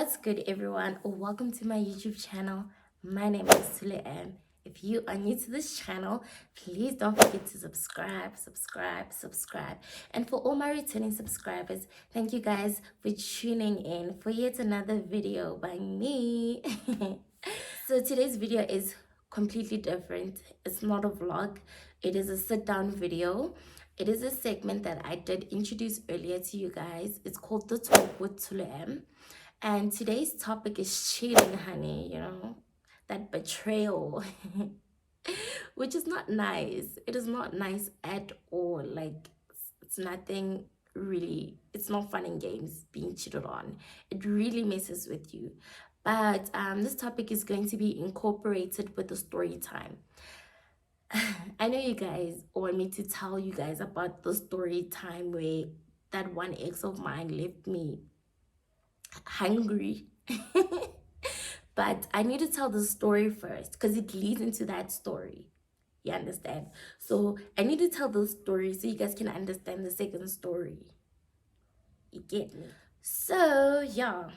What's good, everyone? Welcome to my YouTube channel. My name is Tsholo M. If you are new to this channel, please don't forget to subscribe. And for all my returning subscribers, thank you guys for tuning in for yet another video by me. So today's video is completely different. It's not a vlog. It is a sit-down video. It is a segment that I did introduce earlier to you guys. It's called The Talk with Tsholo M. And today's topic is cheating, honey, that betrayal, which is not nice. It is not nice at all. Like, it's nothing really, it's not fun and games being cheated on. It really messes with you. But this topic is going to be incorporated with the story time. I know you guys want me to tell you guys about the story time where that one ex of mine left me hungry. But I need to tell the story first because it leads into that story. You understand? So I need to tell the story so you guys can understand the second story. You get me? So yeah.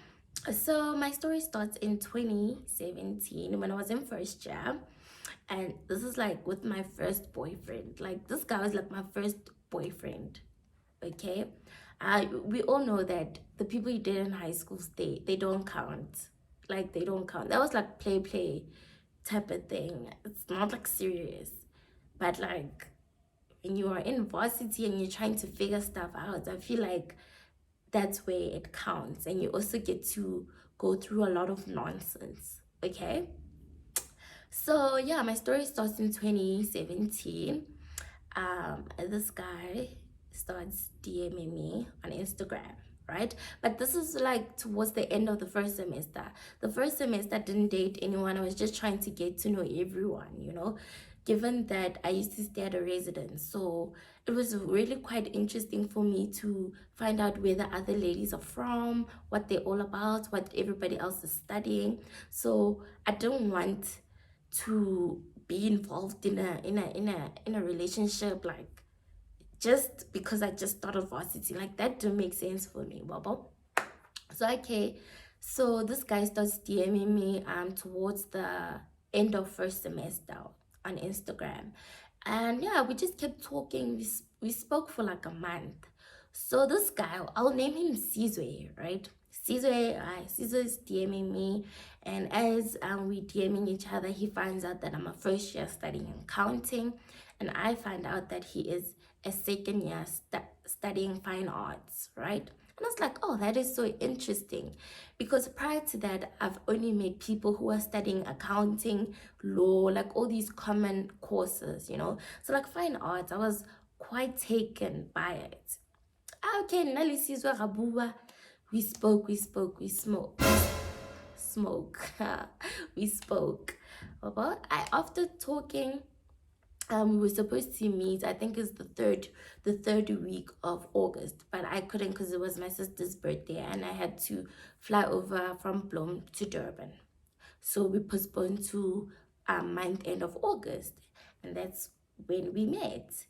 So my story starts in 2017 when I was in first year. And this is like with my first boyfriend. Like, this guy was like my first boyfriend. Okay, we all know that the people you did in high school, they don't count. Like, they don't count. That was like play type of thing. It's not like serious. But like, when you are in varsity and you're trying to figure stuff out, I feel like that's where it counts, and you also get to go through a lot of nonsense. Okay, so yeah, my story starts in 2017. This guy starts DMing me on Instagram, right? But this is like towards the end of the first semester. The first semester I didn't date anyone. I was just trying to get to know everyone, given that I used to stay at a residence. So it was really quite interesting for me to find out where the other ladies are from, what they're all about, what everybody else is studying. So I don't want to be involved in a relationship, like, just because I just started varsity. Like, that didn't make sense for me, bubble. So okay, so this guy starts DMing me towards the end of first semester on Instagram. And yeah, we just kept talking. We spoke for like a month. So this guy, I'll name him Sizwe, right? Sizwe is DMing me, and as we DMing each other, he finds out that I'm a first year studying accounting, and I find out that he is a second year studying fine arts, right? And I was like, oh, that is so interesting. Because prior to that, I've only met people who are studying accounting, law, like all these common courses. So like fine arts, I was quite taken by it. Okay, nalisizwe rabua. We smoke. We spoke. But after talking, we were supposed to meet, I think it's the third week of August, but I couldn't because it was my sister's birthday and I had to fly over from Bloem to Durban. So we postponed to month end of August, and that's when we met.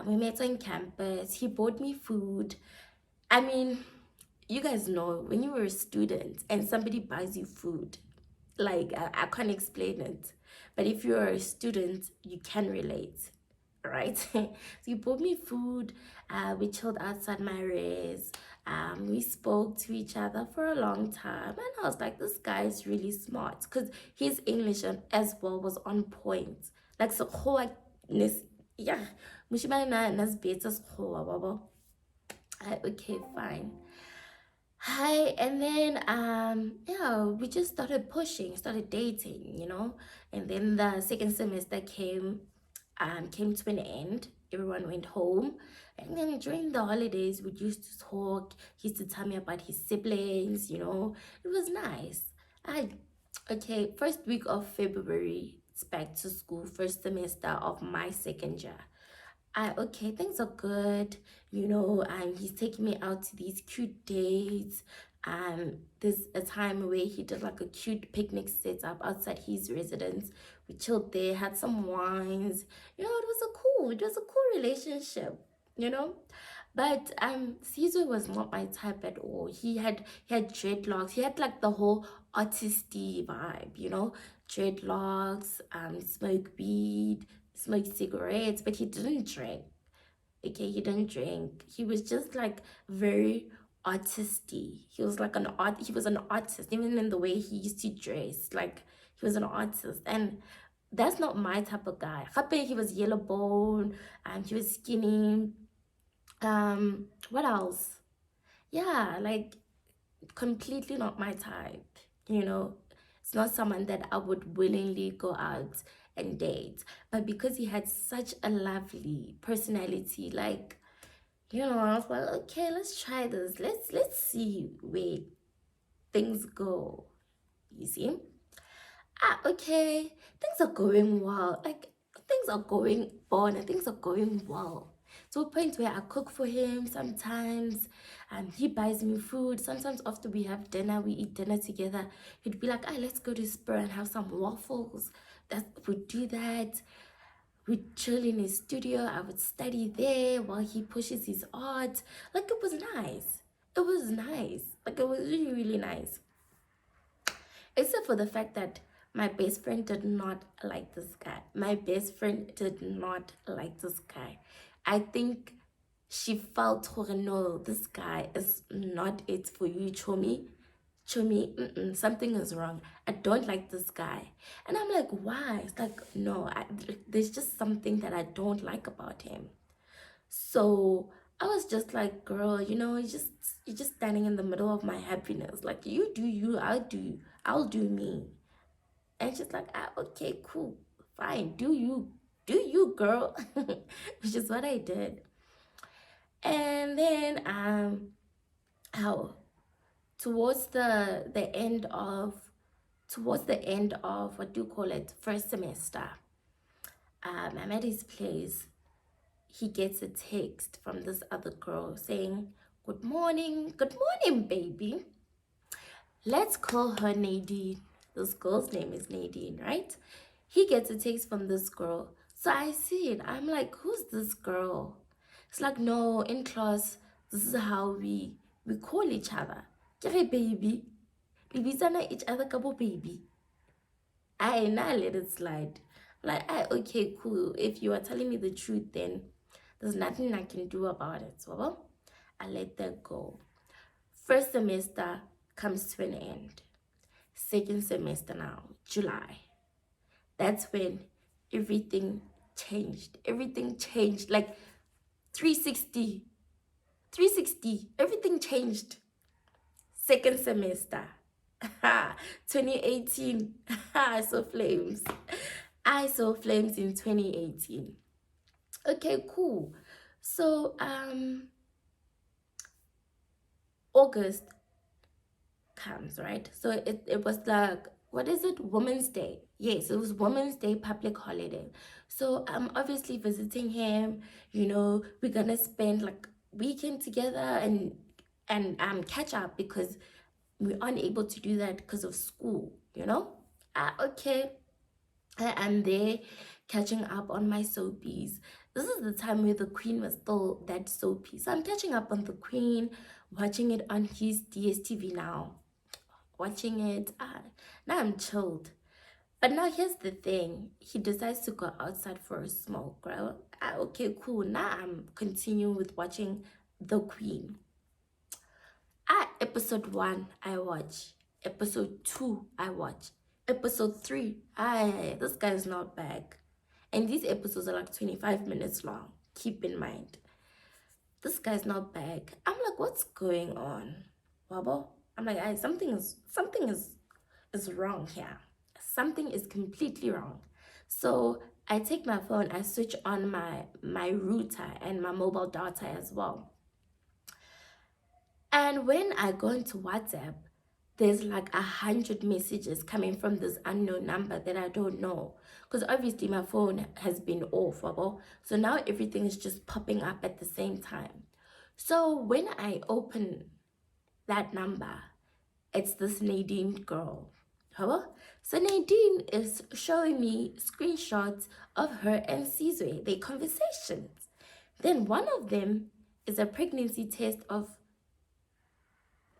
We met on campus. He bought me food. I mean, you guys know when you were a student and somebody buys you food, like, I can't explain it, but if you're a student you can relate, right? So you bought me food. We chilled outside my res. We spoke to each other for a long time, and I was like, this guy is really smart because his English as well was on point. Like, so yeah, okay, fine. Hi, and then yeah, we just started pushing, started dating. And then the second semester came to an end. Everyone went home, and then during the holidays we used to talk. He used to tell me about his siblings. It was nice. I Okay, first week of February, it's back to school, first semester of my second year. Okay, things are good. He's taking me out to these cute dates. There's a time where he did like a cute picnic setup outside his residence. We chilled there, had some wines. It was a cool relationship, you know. But Caesar was not my type at all. He had dreadlocks. He had like the whole artisty vibe, dreadlocks, smoke weed, smoke cigarettes, but he didn't drink. Okay, he didn't drink. He was just like very artisty. He was like he was an artist, even in the way he used to dress. Like he was an artist. And that's not my type of guy. Happy he was yellow bone, and he was skinny. What else? Yeah, like completely not my type. It's not someone that I would willingly go out and date. But because he had such a lovely personality, like, I was like, okay, let's try this. Let's see where things go. You see? Okay, things are going well. Like, things are going on and things are going well. To a point where I cook for him sometimes, he buys me food. Sometimes after we have dinner, we eat dinner together. He'd be like, "Ah, let's go to Spur and have some waffles." We'd do that. We'd chill in his studio. I would study there while he pushes his art. Like, it was nice. It was nice. Like, it was really, really nice. Except for the fact that my best friend did not like this guy. My best friend did not like this guy. I think she felt, oh no, this guy is not it for you, Chomi. Chomi, something is wrong. I don't like this guy. And I'm like, why? It's like, no, there's just something that I don't like about him. So I was just like, girl, you're just standing in the middle of my happiness. Like, you do you, I'll do me. And she's like, okay, cool, fine, do you, girl. Which is what I did. And then how towards the end of what do you call it, first semester, I'm at his place. He gets a text from this other girl saying, good morning, baby. Let's call her Nadine. This girl's name is Nadine, right? He gets a text from this girl. So I see it. I'm like, who's this girl? It's like, no, in class, this is how we call each other. Kere baby. Libizana each other kabo baby. I now let it slide. Like, okay, cool. If you are telling me the truth, then there's nothing I can do about it. So I let that go. First semester comes to an end. Second semester now, July. That's when everything changed. Everything changed. Like 360. 360. Everything changed. Second semester. 2018. I saw flames. I saw flames in 2018. Okay, cool. So August comes, right? So it was like, what is it, Women's Day? Yes, it was Women's Day, public holiday. So I'm obviously visiting him. We're gonna spend like weekend together and catch up because we aren't able to do that because of school. Okay, I'm there catching up on my soapies. This is the time where the Queen was still that soapy. So I'm catching up on the Queen, watching it on his DSTV now. Watching it. Now I'm chilled. But now here's the thing. He decides to go outside for a smoke, right? Okay, cool. Now I'm continuing with watching the Queen. Episode 1, I watch. Episode 2, I watch. Episode 3, this guy is not back. And these episodes are like 25 minutes long. Keep in mind. This guy's not back. I'm like, what's going on? Wabo? I'm like, something is wrong here. Something is completely wrong. So I take my phone, I switch on my router and my mobile data as well. And when I go into WhatsApp, there's like 100 messages coming from this unknown number that I don't know. Because obviously my phone has been off. So now everything is just popping up at the same time. So when I open that number, it's this Nadine girl. So Nadine is showing me screenshots of her and Caesar, their conversations. Then one of them is a pregnancy test of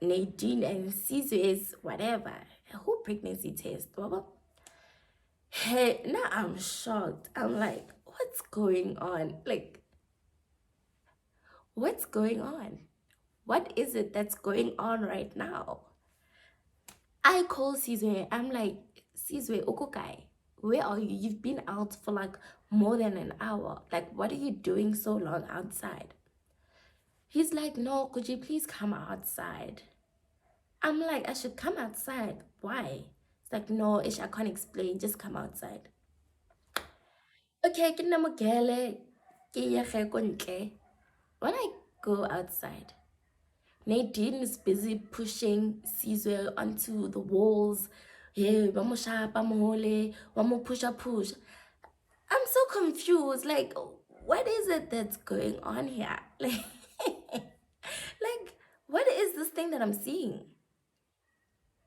Nadine and Caesar's whatever. A whole pregnancy test. Baba. Hey, now I'm shocked. I'm like, what's going on? Like, what's going on? What is it that's going on right now? I call Caesar. I'm like, Caesar, Okukai, where are you? You've been out for like more than an hour. Like, what are you doing so long outside? He's like, no, could you please come outside? I'm like, I should come outside. Why? It's like, no, Ish, I can't explain. Just come outside. Okay, ke nna mogele, ke ye ge ko ntle. When I go outside, Nadine is busy pushing Caesar onto the walls. Hey, vamos shapa mole, vamos push. I'm so confused. Like, what is it that's going on here? Like, what is this thing that I'm seeing?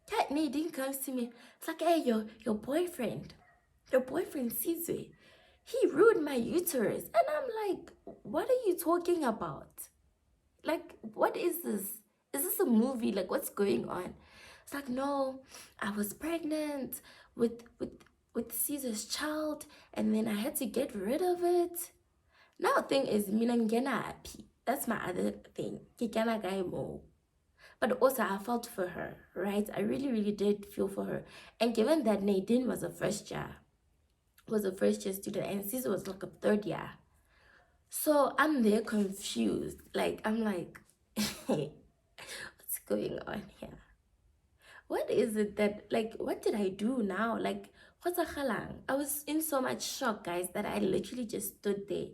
Cat Nadine comes to me. It's like, hey, your boyfriend Caesar, he ruined my uterus. And I'm like, what are you talking about? Like, what is this? Is this a movie? Like, what's going on? It's like, no, I was pregnant with Caesar's child, and then I had to get rid of it. Now, thing is, mina ngena happy. That's my other thing. Kikana guy mo. But also, I felt for her, right? I really, really did feel for her. And given that Nadine was a first year student, and Caesar was like a third year. So I'm there confused. Like, I'm like, what's going on here? What is it that, like, what did I do now? Like, what's a halang? I was in so much shock, guys, that I literally just stood there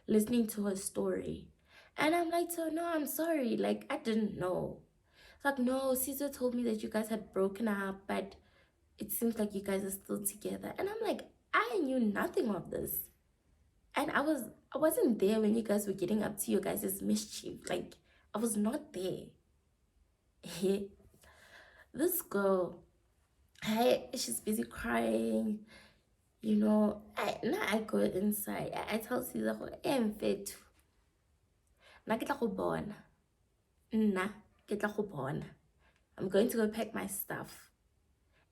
listening to her story. And I'm like, so no, I'm sorry. Like, I didn't know. It's like, no, Caesar told me that you guys had broken up, but it seems like you guys are still together. And I'm like, I knew nothing of this. And I wasn't there when you guys were getting up to your guys' mischief. Like, I was not there. This girl, she's busy crying. You know, now I go inside. I tell Caesar, I'm fit. Na ke tla go bona. Nna ke tla go bona. I'm going to go pack my stuff.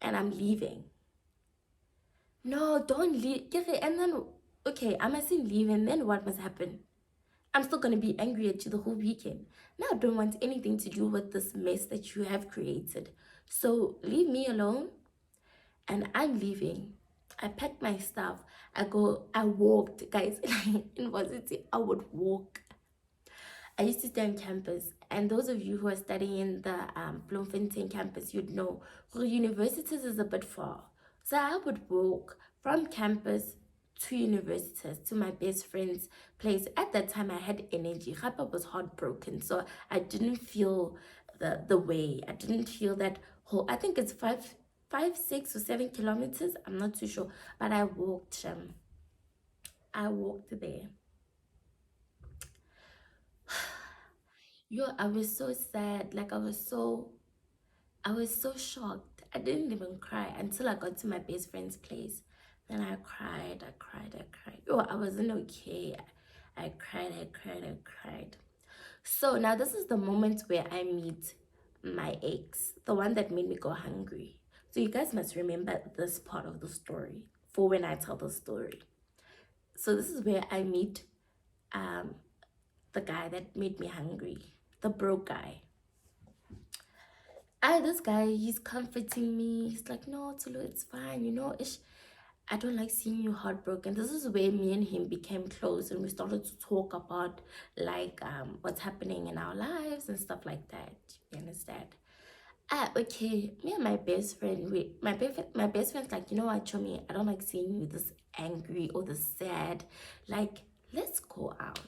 And I'm leaving. No, don't leave. And then, okay, I mustn't leave. And then what must happen? I'm still going to be angry at you the whole weekend. Now I don't want anything to do with this mess that you have created. So leave me alone. And I'm leaving. I packed my stuff. I walked, guys. In varsity, I would walk. I used to stay on campus, and those of you who are studying in the Bloemfontein campus, you'd know universities is a bit far. So I would walk from campus to universities to my best friend's place. At that time, I had energy. Gapa was heartbroken, so I didn't feel the way. I didn't feel that whole. I think it's 5, 6 or 7 kilometers. I'm not too sure, but I walked. I walked there. Yo, I was so sad. Like, I was so shocked. I didn't even cry until I got to my best friend's place. Then I cried. Yo, I wasn't okay. I cried. So now this is the moment where I meet my ex, the one that made me go hungry. So you guys must remember this part of the story for when I tell the story. So this is where I meet the guy that made me hungry, the broke guy. This guy, he's comforting me. He's like, no, Tsholo, it's fine. You know, I don't like seeing you heartbroken. This is where me and him became close, and we started to talk about like what's happening in our lives and stuff like that. You understand? Okay, me and my best friend, my best friend's like, you know what, Chomi, I don't like seeing you this angry or this sad. Like, let's go out.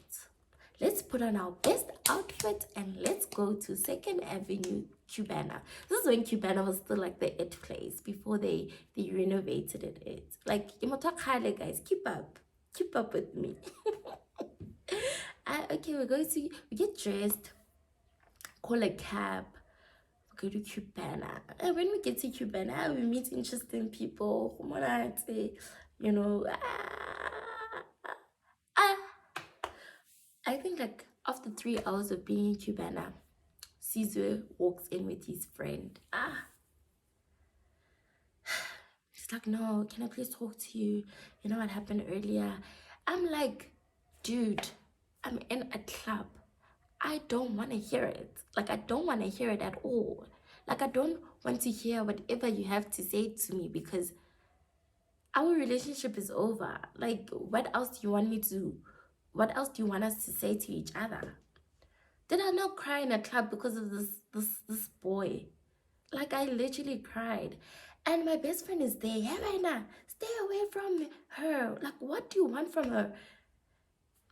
Let's put on our best outfit and let's go to 2nd Avenue Cubana. This is when Cubana was still like the it place before they renovated it. Like, guys, keep up with me. Okay, we get dressed, call a cab, go to Cubana. And when we get to Cubana, we meet interesting people. You know, I think like After 3 hours of being in Cubana, Caesar walks in with his friend. He's like, no, can I please talk to you? You know what happened earlier? I'm like, dude, I'm in a club. I don't want to hear it. Like, I don't want to hear it at all. Like, I don't want to hear whatever you have to say to me because our relationship is over. Like, what else do you want me to, what else do you want us to say to each other? Did I not cry in a club because of this boy? Like, I literally cried. And my best friend is there. Helena, stay away from her. Like, what do you want from her?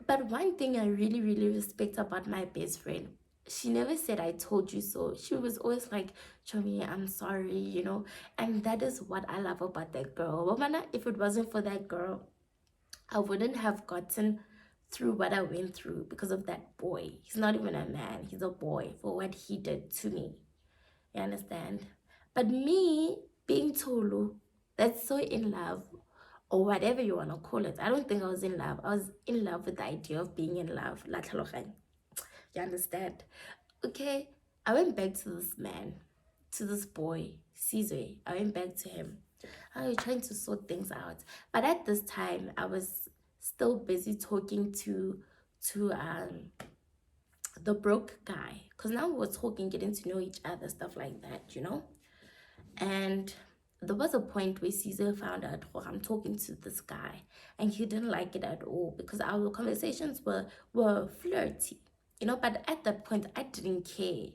But one thing I really, really respect about my best friend, she never said, I told you so. She was always like, Chomi, I'm sorry, you know. And that is what I love about that girl. Womana, if it wasn't for that girl, I wouldn't have gotten through what I went through because of that boy. He's not even a man, he's a boy for what he did to me. You understand? But me being Tsholo, that's so in love, or whatever you want to call it. I don't think I was in love. I was in love with the idea of being in love. La tlhaloganya. You understand? Okay, I went back to this man, to this boy, Caesar. I went back to him. I was trying to sort things out. But at this time, I was still busy talking to the broke guy. Because now we were talking, getting to know each other, stuff like that, you know? And there was a point where Caesar found out, oh, I'm talking to this guy, and he didn't like it at all because our conversations were flirty, you know. But at that point, I didn't care.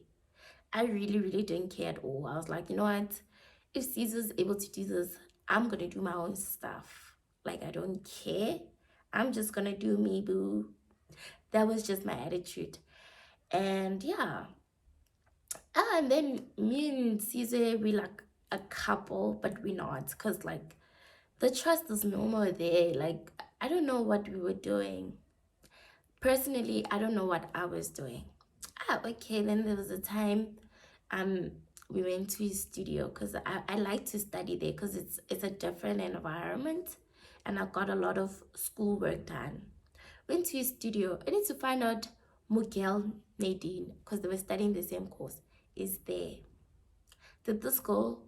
I really, really didn't care at all. I was like, you know what? If Caesar's able to do this, I'm gonna do my own stuff. Like, I don't care. I'm just gonna do me, boo. That was just my attitude. And yeah, and then me and Caesar, we like a couple, but we're not, because like the trust is no more there. Like, I don't know what we were doing. Personally, I don't know what I was doing. Okay, then there was a time um we went to his studio because I like to study there because it's a different environment and I got a lot of schoolwork done. Went to his studio. I need to find out Miguel Nadine, because they were studying the same course, is there. Did this girl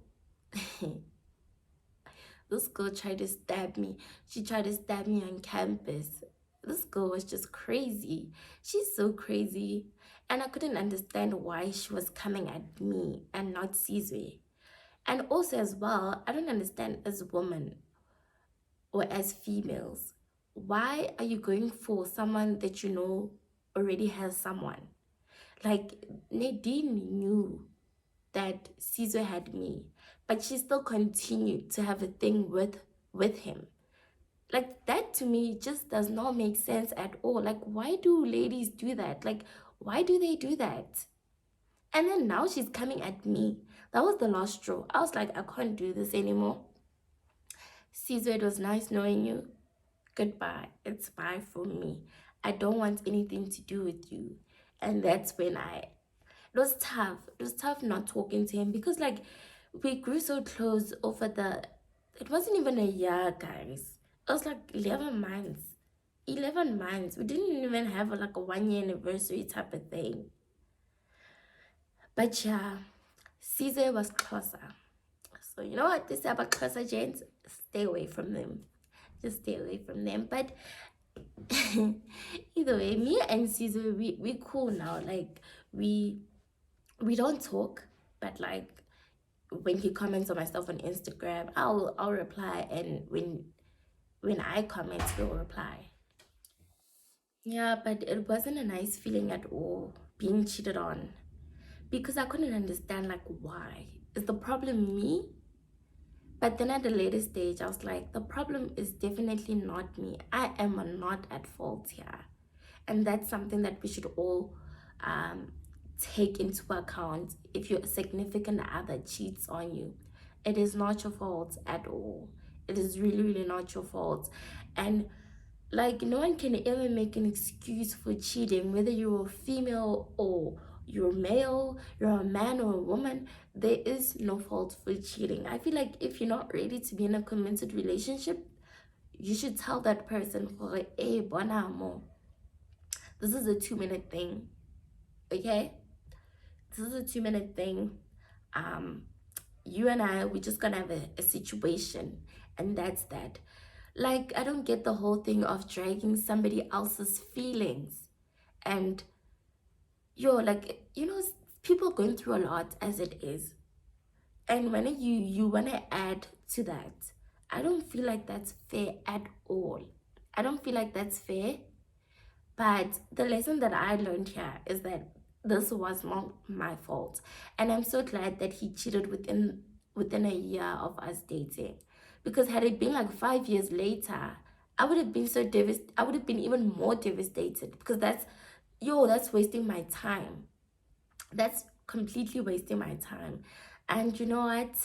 this girl tried to stab me. She tried to stab me on campus. This girl was just crazy. She's so crazy. And I couldn't understand why she was coming at me and not Caesar. And also as well, I don't understand as women or as females, why are you going for someone that you know already has someone? Like, Nadine knew that Caesar had me, but she still continued to have a thing with him. Like, that to me just does not make sense at all. Like, why do ladies do that? Like, why do they do that? And then now she's coming at me. That was the last straw. I was like, I can't do this anymore. Caesar, it was nice knowing you. Goodbye. It's bye from me. I don't want anything to do with you. And that's when it was tough. It was tough not talking to him because like we grew so close over it wasn't even a year, guys. It was like 11 months. 11 months. We didn't even have like a 1 year anniversary type of thing. But yeah, Caesar was closer. So you know what they say about closer gents? Stay away from them. Just stay away from them. But either way, me and Caesar, we cool now. Like we don't talk, but like when he comments on my stuff on Instagram, I'll reply, and when I comment, he'll reply. Yeah, but it wasn't a nice feeling at all being cheated on because I couldn't understand like why. Is the problem me? But then at the later stage, I was like, the problem is definitely not me. I am not at fault here. And that's something that we should all take into account. If your significant other cheats on you, it is not your fault at all. It is really, really not your fault. And like, no one can ever make an excuse for cheating, whether you're a female or you're male, you're a man or a woman. There is no fault for cheating. I feel like if you're not ready to be in a committed relationship, you should tell that person, hey, This is a 2 minute thing, okay? This is a 2 minute thing. Um, you and I, we're just gonna have a situation, and that's that. Like, I don't get the whole thing of dragging somebody else's feelings. And yo, like, people going through a lot as it is. And when you want to add to that, I don't feel like that's fair at all. I don't feel like that's fair. But the lesson that I learned here is that this was not my fault. And I'm so glad that he cheated within a year of us dating. Because had it been like 5 years later, I would have been so devastated. I would have been even more devastated, because that's wasting my time. That's completely wasting my time. And you know what?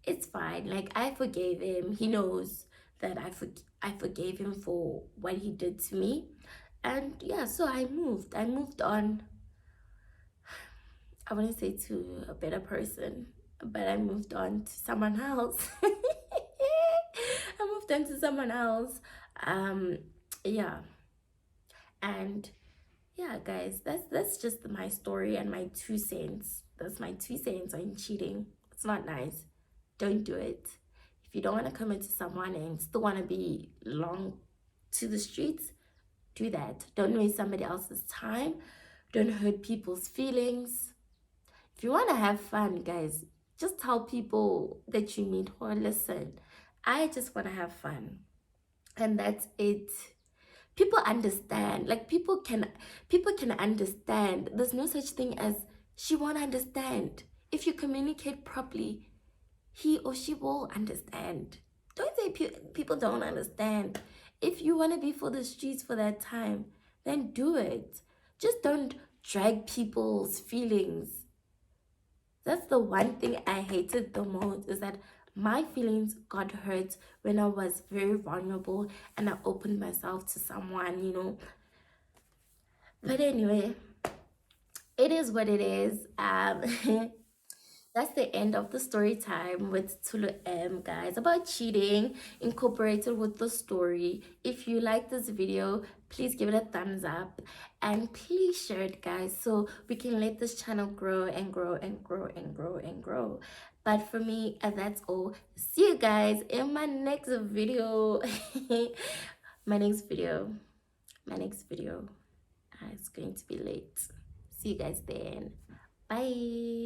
It's fine. Like, I forgave him. He knows that I forgave him for what he did to me. And yeah, so I moved on. I wouldn't say to a better person, but I moved on to someone else. I moved on to someone else. um yeah. And yeah, guys, that's just my story and my 2 cents. That's my 2 cents on cheating. It's not nice. Don't do it. If you don't want to commit to someone and still want to be long to the streets, do that. Don't waste somebody else's time. Don't hurt people's feelings. If you want to have fun, guys, just tell people that you meet, or listen, I just want to have fun. And that's it. People understand. Like, people can understand. There's no such thing as she won't understand. If you communicate properly, he or she will understand. Don't say people don't understand. If you want to be for the streets for that time, then do it. Just don't drag people's feelings. That's the one thing I hated the most, is that my feelings got hurt when I was very vulnerable and I opened myself to someone. But anyway, it is what it is. That's the end of the story time with Tsholo M, guys, about cheating incorporated with the story. If you like this video, please give it a thumbs up and please share it, guys, so we can let this channel grow and grow and grow and grow and grow. But for me, that's all. See you guys in my next video. my next video my next video. It's going to be late. See you guys then. Bye.